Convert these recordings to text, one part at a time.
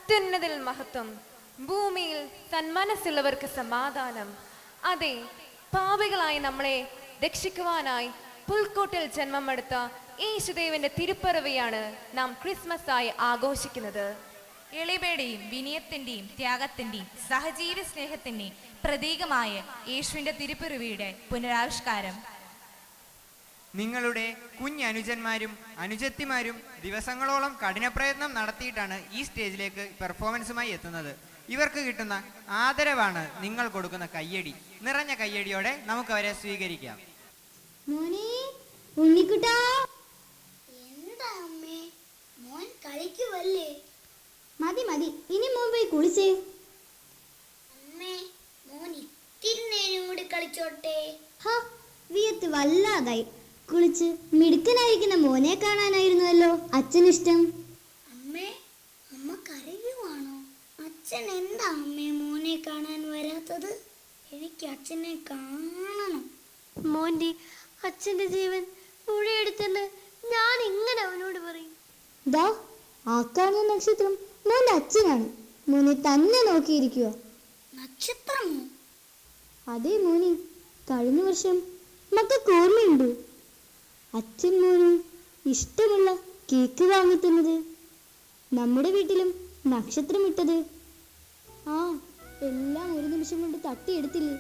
അത്യുന്നതിൽ മഹത്വം, ഭൂമിയിൽ സന്മനസ്സുള്ളവർക്ക് സമാധാനം. അതെ, പാപികളായി നമ്മളെ രക്ഷിക്കുവാനായി പുൽക്കൂട്ടിൽ ജന്മമെടുത്ത യേശുദേവന്റെ തിരുപ്പിറവിയാണ് നാം ക്രിസ്മസ് ആയി ആഘോഷിക്കുന്നത്. എളിമയുടെയും വിനയത്തിന്റെയും ത്യാഗത്തിന്റെയും സഹജീവി സ്നേഹത്തിന്റെയും പ്രതീകമായ യേശുവിന്റെ തിരുപ്പിറവിയുടെ പുനരാവിഷ്കാരം. നിങ്ങളുടെ കുഞ്ഞനുജന്മാരും അനുജത്തിമാരും ദിവസങ്ങളോളം കഠിനപ്രയത്നം നടത്തിയിട്ടാണ് ഈ സ്റ്റേജിലേക്ക് പെർഫോമൻസുമായി എത്തുന്നത്. ഇവർക്ക് കിട്ടുന്ന ആദരവാണ് നിങ്ങൾ കൊടുക്കുന്ന കയ്യടി. നിറഞ്ഞ കയ്യടിയോടെ നമുക്ക് അവരെ സ്വീകരിക്കാം. മതി മതി, ഇനി മോൻ പോയി കുളിച്ചേ. വിയത്ത് വല്ലാതായി. കുളിച്ച് മിടുക്കനായിരിക്കുന്ന മോനെ കാണാനായിരുന്നുവല്ലോ അച്ഛനിഷ്ടം. അമ്മേ, അമ്മ കരയുവാണോ? അച്ഛൻ എന്താ അമ്മേ മോനെ കാണാൻ വരാത്തത്? എനിക്ക് അച്ഛനെ കാണണം. മോന്റെ അച്ഛന്റെ ജീവൻ പുഴയെടുത്തെന്ന് ഞാൻ എങ്ങനെ അവനോട് പറയും? ദാ ആ കാണുന്ന നക്ഷത്രം മോന്റെ അച്ഛനാണ്. മോനെ തന്നെ നോക്കിയിരിക്കുക. നക്ഷത്രമോ? അതേ മോനെ, കഴിഞ്ഞ വർഷം മക്കൾക്ക് ഓർമ്മയുണ്ടോ? അച്ഛൻ മോനും ഇഷ്ടമുള്ള കേക്ക് വാങ്ങിത്തന്നത്, നമ്മുടെ വീട്ടിലും നക്ഷത്രം ഇട്ടത്. ആ, എല്ലാം ഒരു നിമിഷം കൊണ്ട് തട്ടിയെടുത്തില്ലേ?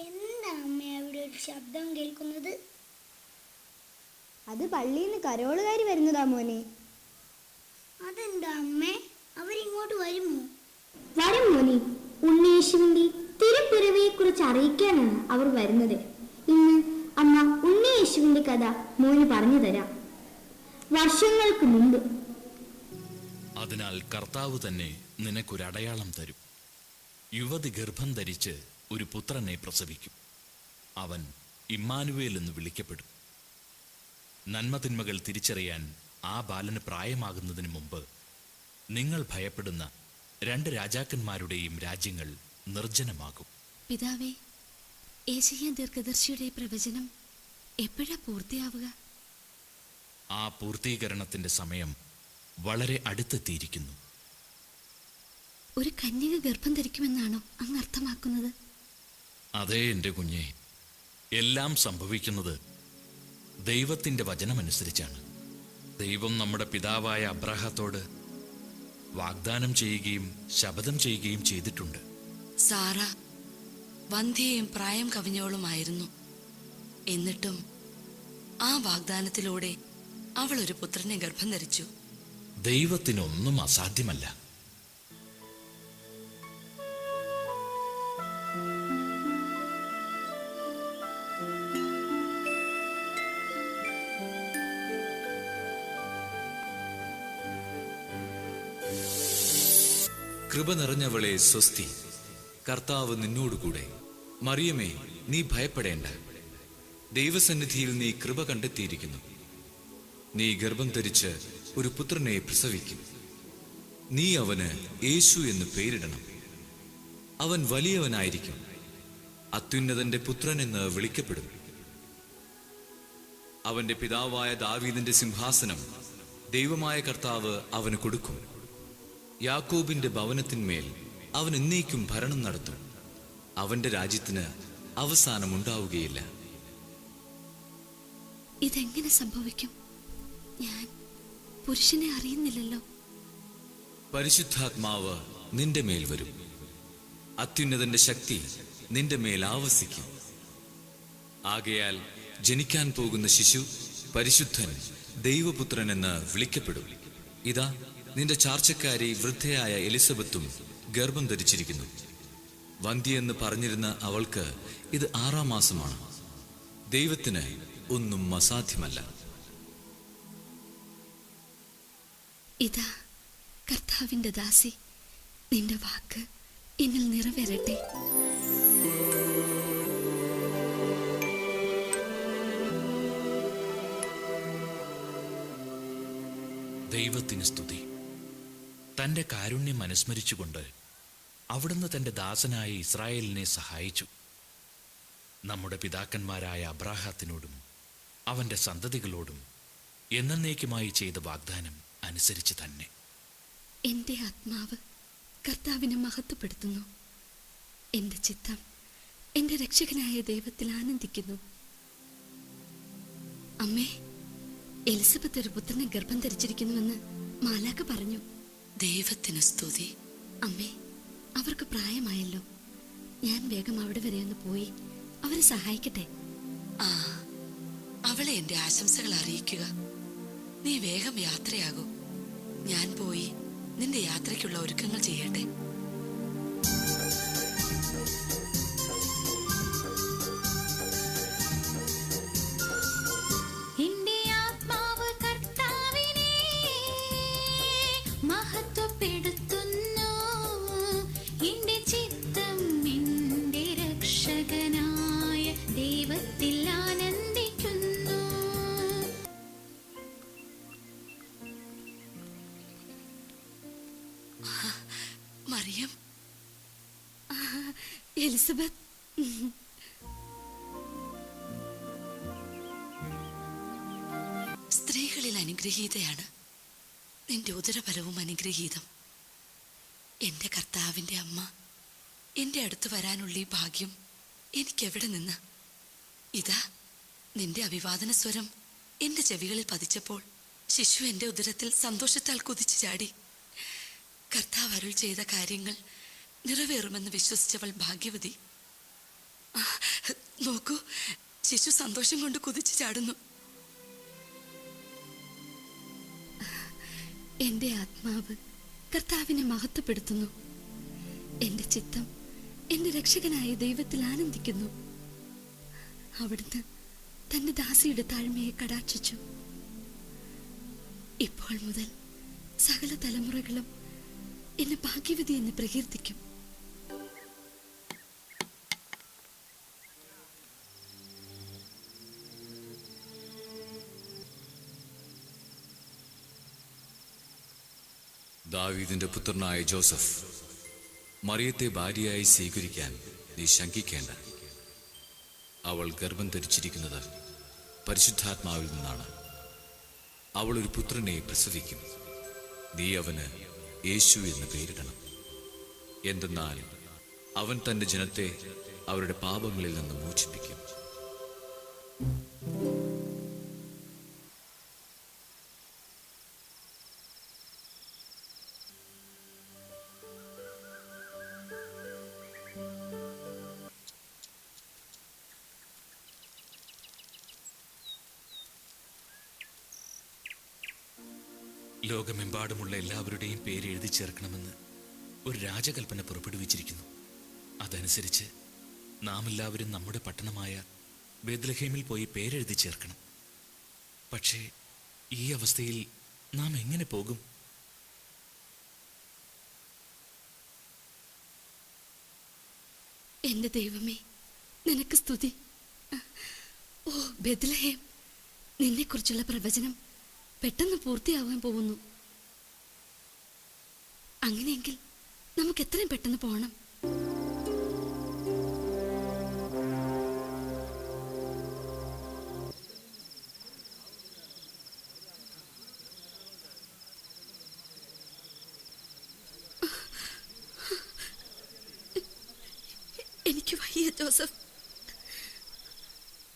എന്താ അമ്മേ അവിടെ ഒരു ശബ്ദം കേൾക്കുന്നത്? അത് പള്ളിയിൽ നിന്ന് കരോളുകാരി വരുന്നതാ മോനെ. അതെന്താ അമ്മേ, അവരിങ്ങോട്ട് വരുമോ? വരും മോനെ, ഉണ്ണിയേശുവിന്റെ തിരുപ്പിറവിയെ കുറിച്ച് അറിയിക്കാനാണ് അവർ വരുന്നത്. ഇന്ന് അമ്മ ഉണ്ണിയേശുവിന്റെ കഥ മോന് പറഞ്ഞു തരാം. വർഷങ്ങൾക്ക് മുമ്പ്. അതിനാൽ കർത്താവ് തന്നെ നിനക്കൊരടയാളം തരും. യുവതി ഗർഭം ധരിച്ച് ഒരു പുത്രനെ പ്രസവിക്കും. അവൻ ഇമ്മാനുവേൽ എന്ന് വിളിക്കപ്പെടും. നന്മതിന്മകൾ തിരിച്ചറിയാൻ ആ ബാലന് പ്രായമാകുന്നതിന് മുമ്പ് നിങ്ങൾ ഭയപ്പെടുന്ന 2 രാജാക്കന്മാരുടെയും രാജ്യങ്ങൾ നിർജ്ജനമാകും. പിതാവേ, യേശയ്യാ ദീർഘദർശിയുടെ പ്രവചനം എപ്പോഴാ പൂർത്തിയാവുക? ആ പൂർത്തീകരണത്തിന്റെ സമയം വളരെ അടുത്തെത്തിയിരിക്കുന്നു. ഒരു കന്യക ഗർഭം ധരിക്കുമെന്നാണോ അങ്ങ് അർത്ഥമാക്കുന്നത്? അതേ എൻ്റെ കുഞ്ഞെ, എല്ലാം സംഭവിക്കുന്നത് ദൈവത്തിൻ്റെ വചനമനുസരിച്ചാണ്. ദൈവം നമ്മുടെ പിതാവായ അബ്രാഹത്തോട് വാഗ്ദാനം ചെയ്യുകയും ശപഥം ചെയ്യുകയും ചെയ്തിട്ടുണ്ട്. സാറ വന്ധ്യയും പ്രായം കവിഞ്ഞവളുമായിരുന്നു. എന്നിട്ടും ആ വാഗ്ദാനത്തിലൂടെ അവൾ ഒരു പുത്രനെ ഗർഭം ധരിച്ചു. ദൈവത്തിനൊന്നും അസാധ്യമല്ല. കൃപ നിറഞ്ഞവളെ സ്വസ്തി, കർത്താവ് നിന്നോടുകൂടെ. മറിയമേ, നീ ഭയപ്പെടേണ്ട. ദൈവസന്നിധിയിൽ നീ കൃപ കണ്ടെത്തിയിരിക്കുന്നു. നീ ഗർഭം ധരിച്ച് ഒരു പുത്രനെ പ്രസവിക്കും. നീ അവന് യേശു എന്ന് പേരിടണം. അവൻ വലിയവനായിരിക്കും, അത്യുന്നതന്റെ പുത്രൻ എന്ന് വിളിക്കപ്പെടും. അവന്റെ പിതാവായ ദാവീദിന്റെ സിംഹാസനം ദൈവമായ കർത്താവ് അവന് കൊടുക്കും. യാക്കോബിന്റെ ഭവനത്തിന്മേൽ അവൻ എന്നേക്കും ഭരണം നടത്തും. അവന്റെ രാജ്യത്തിന് അവസാനമുണ്ടാവുകയില്ല. ഇതെങ്ങനെ സംഭവിക്കും? ഞാൻ പുരുഷനെ അറിയുന്നില്ലല്ലോ. പരിശുദ്ധാത്മാവ് നിന്റെ മേൽ വരും. അത്യുന്നതന്റെ ശക്തി നിന്റെ മേൽ ആവസിക്കും. ആകയാൽ ജനിക്കാൻ പോകുന്ന ശിശു പരിശുദ്ധൻ, ദൈവപുത്രൻ എന്ന് വിളിക്കപ്പെടും. ഇതാ, നിന്റെ ചാർച്ചക്കാരി വൃദ്ധയായ എലിസബത്തും ഗർഭം ധരിച്ചിരിക്കുന്നു. വന്ധ്യയെന്ന് പറഞ്ഞിരുന്ന അവൾക്ക് ഇത് 6-ാം മാസമാണ്. ദൈവത്തിന് ഒന്നും അസാധ്യമല്ല. ഇതാ കർത്താവിന്റെ ദാസി, നിന്റെ വാക്ക് എന്നിൽ നിറവേറട്ടെ. ദൈവത്തിന് സ്തുതി. തൻ്റെ കാരുണ്യം അനുസ്മരിച്ചുകൊണ്ട് അവിടുന്ന് തൻ്റെ ദാസനായ ഇസ്രായേലിനെ സഹായിച്ചു. നമ്മുടെ പിതാക്കന്മാരായ അബ്രാഹാത്തിനോടും അവന്റെ സന്തതികളോടും എന്നേക്കുമായി ചെയ്ത വാഗ്ദാനം അനുസരിച്ച് തന്നെ. എൻ്റെ ആത്മാവ് കർത്താവിനെ മഹത്വപ്പെടുത്തുന്നു. എൻ്റെ ചിത്തം എൻ്റെ രക്ഷകനായ ദൈവത്തിൽ ആനന്ദിക്കുന്നു. അമ്മേ, എലിസബത്ത് ഒരു പുത്രനെ ഗർഭം ധരിച്ചിരിക്കുന്നുവെന്ന് മാലാഖ പറഞ്ഞു. ദൈവത്തിന് സ്തുതി. അമ്മേ, അവർക്ക് പ്രായമായല്ലോ. ഞാൻ വേഗം അവിടെ വരെ ഒന്ന് പോയി അവരെ സഹായിക്കട്ടെ. ആ, അവളെ എൻ്റെ ആശംസകൾ അറിയിക്കുക. നീ വേഗം യാത്രയാകൂ. ഞാൻ പോയി നിന്റെ യാത്രയ്ക്കുള്ള ഒരുക്കങ്ങൾ ചെയ്യട്ടെ. എന്റെ ആത്മാവ് കർത്താവിനെ മഹത്വപ്പെടുത്തുന്നു. എന്റെ ചിത്തം എന്റെ രക്ഷകനായ ദൈവത്തിൽ ആനന്ദിക്കുന്നു. മറിയം, എലിസബത്ത്, സ്ത്രീകളിൽ അനുഗ്രഹീതയാണ് നിന്റെ ഉദരഫലവും അനുഗ്രഹീതം. എൻ്റെ കർത്താവിൻ്റെ അമ്മ എൻ്റെ അടുത്ത് വരാനുള്ള ഈ ഭാഗ്യം എനിക്കെവിടെ നിന്ന്? ഇതാ, നിന്റെ അഭിവാദന സ്വരം എൻ്റെ ചെവികളിൽ പതിച്ചപ്പോൾ ശിശു എൻ്റെ ഉദരത്തിൽ സന്തോഷത്താൽ കുതിച്ചു ചാടി. കർത്താവ് അരുൾ ചെയ്ത കാര്യങ്ങൾ നിറവേറുമെന്ന് വിശ്വസിച്ചവൾ ഭാഗ്യവതി. നോക്കൂ, ശിശു സന്തോഷം കൊണ്ട് കുതിച്ചു ചാടുന്നു. എൻ്റെ ആത്മാവ് കർത്താവിനെ മഹത്വപ്പെടുത്തുന്നു. എൻ്റെ ചിത്തം എൻ്റെ രക്ഷകനായ ദൈവത്തിൽ ആനന്ദിക്കുന്നു. അവിടുന്ന് തന്റെ ദാസിയുടെ താഴ്മയെ കടാക്ഷിച്ചു. ഇപ്പോൾ മുതൽ സകല തലമുറകളും എന്നെ ഭാഗ്യവതി എന്ന് പ്രകീർത്തിക്കും. ദാവീദിന്റെ പുത്രനായ ജോസഫ്, മറിയത്തെ ഭാര്യയായി സ്വീകരിക്കാൻ നീ ശങ്കിക്കേണ്ട. അവൾ ഗർഭം ധരിച്ചിരിക്കുന്നത് പരിശുദ്ധാത്മാവിൽ നിന്നാണ്. അവൾ ഒരു പുത്രനെ പ്രസവിക്കും. നീ അവന് യേശു എന്ന് പേരിടണം. എന്തെന്നാൽ അവൻ തന്റെ ജനത്തെ അവരുടെ പാപങ്ങളിൽ നിന്ന് മോചിപ്പിക്കും. ലോകമെമ്പാടുമുള്ള എല്ലാവരുടെയും പേര് എഴുതി ചേർക്കണമെന്ന് ഒരു രാജകൽപ്പന പുറപ്പെടുവിച്ചിരിക്കുന്നു. അതനുസരിച്ച് നാം എല്ലാവരും നമ്മുടെ പട്ടണമായ ബേത്ലഹേമിൽ പോയി പേരെഴുതി ചേർക്കണം. പക്ഷേ ഈ അവസ്ഥയിൽ നാം എങ്ങനെ പോകും? എന്റെ ദൈവമേ, നിനക്ക് സ്തുതി. ഓ ബേത്ലഹേം, നിന്നെക്കുറിച്ചുള്ള പ്രവചനം പെട്ടെന്ന് പൂർത്തിയാവാൻ പോകുന്നു. അങ്ങനെയെങ്കിൽ നമുക്ക് എത്രയും പെട്ടെന്ന് പോകണം. എനിക്ക് വയ്യ ജോസഫ്.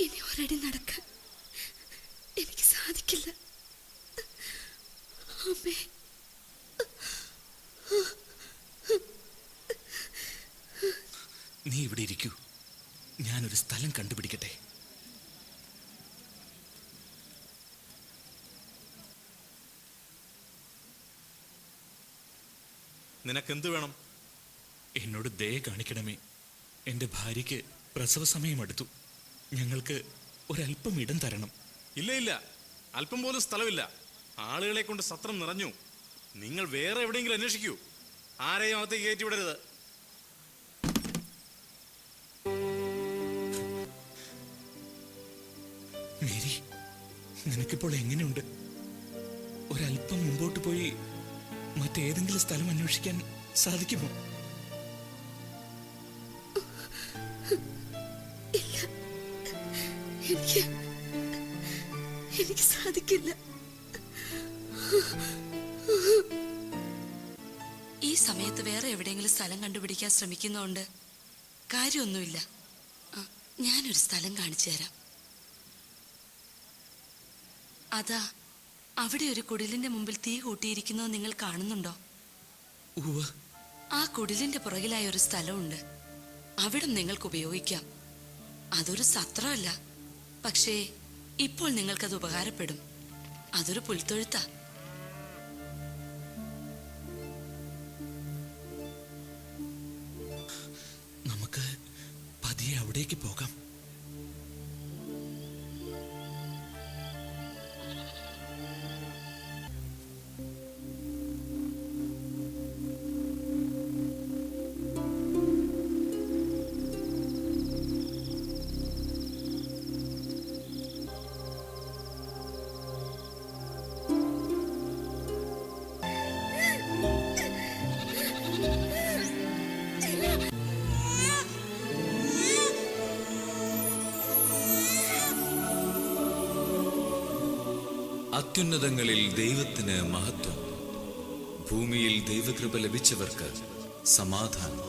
ഇനി ഒരടി നടക്കാൻ എനിക്ക് സാധിക്കില്ല. അമ്മേ, നീ ഇവിടെ ഇരിക്കൂ, ഞാനൊരു സ്ഥലം കണ്ടുപിടിക്കട്ടെ. നിനക്കെന്ത് വേണം? എന്നോട് ദയ കാണിക്കണമേ. എൻ്റെ ഭാര്യയ്ക്ക് പ്രസവ സമയം അടുത്തു. ഞങ്ങൾക്ക് ഒരല്പം ഇടം തരണം. ഇല്ല ഇല്ല, അല്പം പോലും സ്ഥലമില്ല. ആളുകളെ കൊണ്ട് സത്രം നിറഞ്ഞു. നിങ്ങൾ വേറെ എവിടെയെങ്കിലും അന്വേഷിക്കൂ. ആരെയും അകത്തേക്ക് കയറ്റി വിടരുത്. മേരി, നിനക്കിപ്പോൾ എങ്ങനെയുണ്ട്? ഒരല്പം മുമ്പോട്ട് പോയി മറ്റേതെങ്കിലും സ്ഥലം അന്വേഷിക്കാൻ സാധിക്കുമോ? എനിക്ക് എനിക്ക് സാധിക്കില്ല. ഈ സമയത്ത് വേറെ എവിടെയെങ്കിലും സ്ഥലം കണ്ടുപിടിക്കാൻ ശ്രമിക്കുന്നതുകൊണ്ട് കാര്യമൊന്നുമില്ല. ഞാനൊരു സ്ഥലം കാണിച്ചു തരാം. അതാ അവിടെ ഒരു കുടിലിന്റെ മുമ്പിൽ തീ കൂട്ടിയിരിക്കുന്നത് നിങ്ങൾ കാണുന്നുണ്ടോ? ആ കുടിലിന്റെ പുറകിലായ ഒരു സ്ഥലമുണ്ട്. അവിടെ നിങ്ങൾക്ക് ഉപയോഗിക്കാം. അതൊരു സത്രമല്ല, പക്ഷേ ഇപ്പോൾ നിങ്ങൾക്കത് ഉപകാരപ്പെടും. അതൊരു പുൽത്തൊഴുത്താ. നമുക്ക് പതിയെ അവിടേക്ക് പോകാം. അത്യുന്നതങ്ങളിൽ ദൈവത്തിന് മഹത്വം, ഭൂമിയിൽ ദൈവകൃപ ലഭിച്ചവർക്ക് സമാധാനം.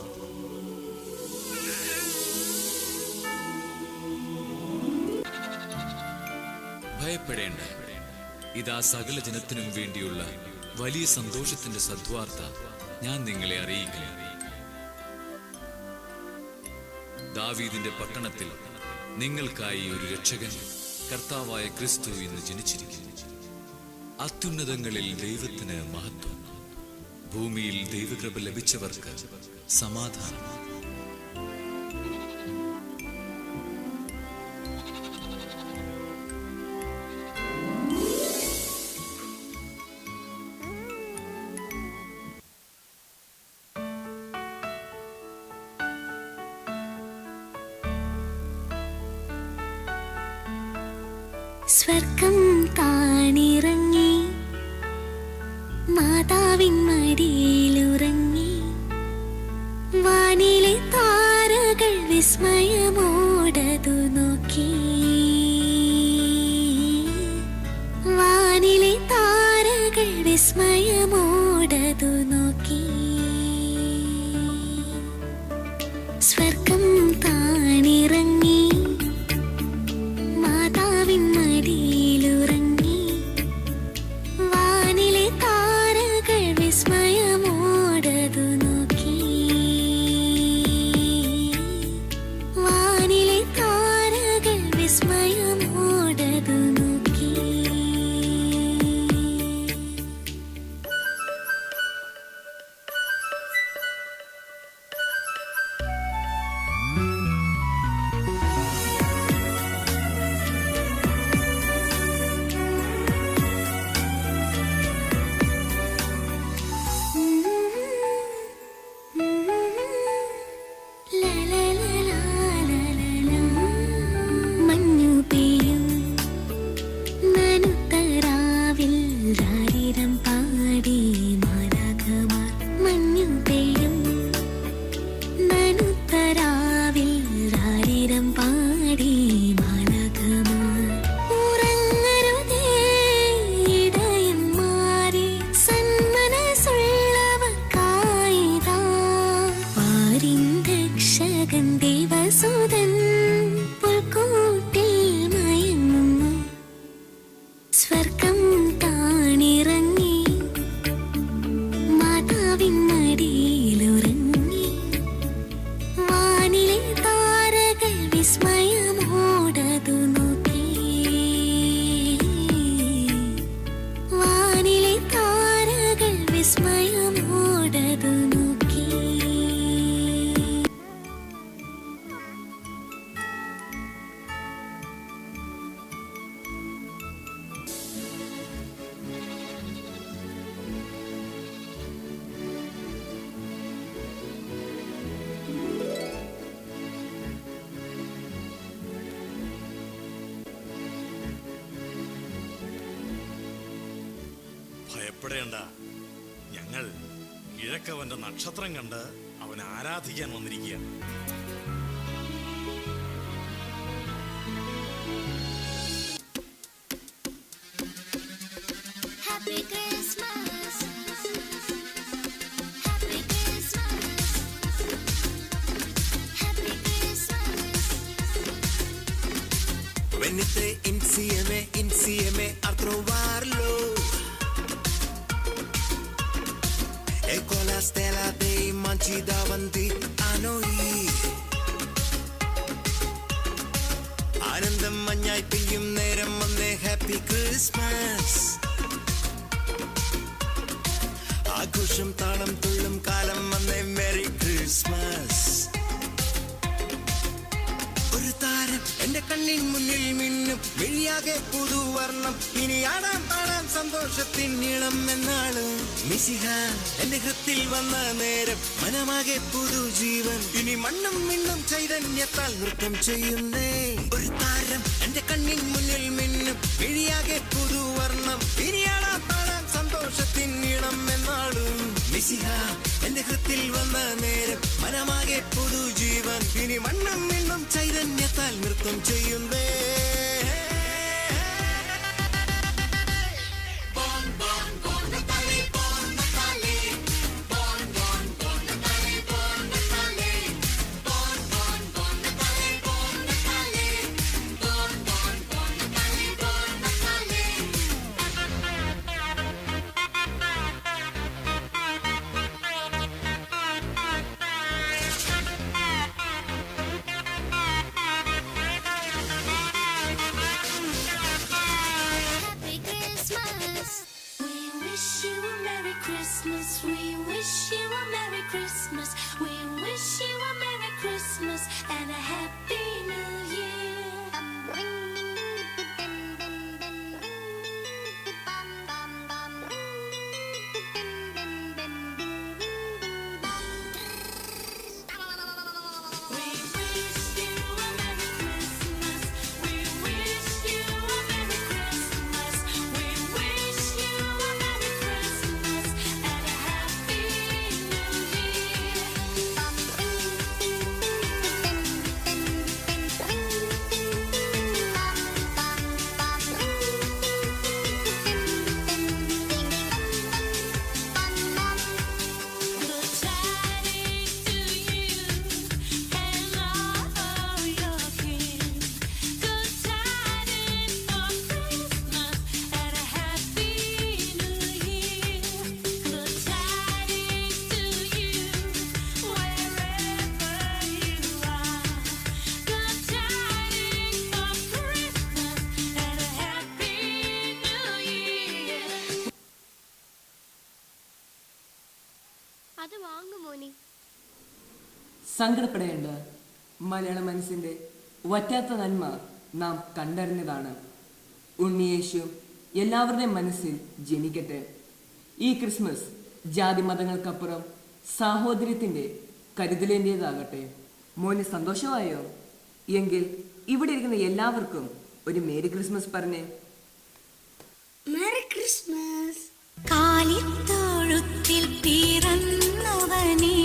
ഭയപ്പെടേണ്ട, ഇതാ സകല ജനത്തിനും വേണ്ടിയുള്ള വലിയ സന്തോഷത്തിന്റെ സദ്വാർത്ത ഞാൻ നിങ്ങളെ അറിയിക്കുന്നു. ദാവീദിന്റെ പട്ടണത്തിൽ നിങ്ങൾക്കായി ഒരു രക്ഷകൻ, കർത്താവായ ക്രിസ്തു ഇന്ന് ജനിച്ചിരിക്കുന്നു. അത്യുന്നതങ്ങളിൽ ദൈവത്തിന് മഹത്വം, ഭൂമിയിൽ ദൈവകൃപ ലഭിച്ചവർക്ക് സമാധാനം. സ്വർഗം താണിറങ്ങി, മാതാവിൻ മടിയിലുറങ്ങി, വാനിലെ താരകൾ വിസ്മയമോടതു നോക്കി, വാനിലെ താരകൾ വിസ്മയമോടതു നോക്കി. സ്വർഗം താണിറങ്ങി, മാതാവിൻ മടിയിലുറങ്ങി, വാനിലെ താരകൾ വിസ്മയമോടതു നോക്കി, വാനിലെ താരകൾ വിസ്മയമോടതു നോക്കി. മഞ്ഞു പെയ്യും നനുത്തരാവിൽ രാരിരം പാടി മാലാഖമാർ, മഞ്ഞു പെയ്യും നനുത്തരാവിൽ രാരിരം പാടി മാലാഖമാർ. ഉറങ്ങരുതേ ഇടയന്മാരെ, സന്മനസ്സുള്ളവർക്കായിതാ പാരിൻ രക്ഷകൻ ദേവസുതൻ പുൽക്കൂട്ടിൽ മയങ്ങുന്നു. സ്വർഗം താണിറങ്ങി, മാതാവിൻ മടിയിലുറങ്ങി, വാനിലെ താരകൾ വിസ്മയമോടതു നോക്കി, വാനിലെ താരകൾ വിസ്മയമോടതു നോക്കി. ഭയപ്പെടേണ്ട, ഞങ്ങൾ കിഴക്കവന്റെ നക്ഷത്രം കണ്ട് അവനെ ആരാധിക്കാൻ വന്നിരിക്കുകയാണ്. Happy Christmas. Happy Christmas. Happy Christmas. Venite insieme a trovarlo. E con la stella dei manci davanti a noi. ആനന്ദം മഞ്ഞായി പെയ്യും നേരം വന്നേ ഹാപ്പി ക്രിസ്മസ്. ആഘോഷം താളം തുള്ളും കാലം വന്നേ മെറി ക്രിസ്മസ്. ഒരു താരം എന്റെ കണ്ണിൻ മുന്നിൽ മിന്നും വെള്ളിയാകെ പുതുവർണ്ണം. ഇനി ആടാം പാടാം സന്തോഷത്തിൻ നീളം എന്നാണ്. മിശിഹ എന്റെ ഹൃത്തിൽ വന്ന നേരം മനമാകെ പുതുജീവൻ. ഇനി മണ്ണും മിണ്ണും ചൈതന്യത്താൽ നൃത്തം ചെയ്യുന്നേ. ഒരു താരം എന്റെ കണ്ണിൻ മുന്നിൽ മിന്നും വെള്ളിയാകെ പുതുവർണ്ണം. ഇനി ആടാം പാടാം സന്തോഷത്തിൻ നീളം എന്നാണ്. മിശിഹ എന്റെ ഹൃത്തിൽ വന്ന നേരം മനമാകെ പുതുജീവൻ. ഇനി മണ്ണും മിണ്ണും ചൈതന്യത്താൽ നൃത്തം ചെയ്യുന്നേ. Happy Christmas. We wish you a Merry Christmas. We wish you a Merry Christmas. We wish you a Merry Christmas and a Happy New Year. We wish you a Merry Christmas. We wish you a Merry Christmas. We wish you a Merry Christmas and a Happy New Year. Good tidings to you and all your kin. Good tidings for Christmas and a Happy New Year. Good tidings to you wherever you are. Good tidings for Christmas and a Happy New Year. അത് വാങ്ങുമോനെ. സങ്കടപ്പെടേണ്ട. മലയാള മനസ്സിന്റെ വറ്റാത്ത നന്മ നാം കണ്ടറിഞ്ഞതാണ്. ഉണ്ണിയേശു എല്ലാവരുടെയും മനസ്സിൽ ജനിക്കട്ടെ. ഈ Christmas ജാതി മതങ്ങൾക്കപ്പുറം സാഹോദര്യത്തിന്റെ കരുതലേന്റേതാകട്ടെ. മോന് സന്തോഷമായോ? എങ്കിൽ ഇവിടെ ഇരിക്കുന്ന എല്ലാവർക്കും ഒരു മേരി ക്രിസ്മസ് പറഞ്ഞേ. Merry Christmas. കാലിത്തൊഴുത്തിൽ പിറന്നവനേ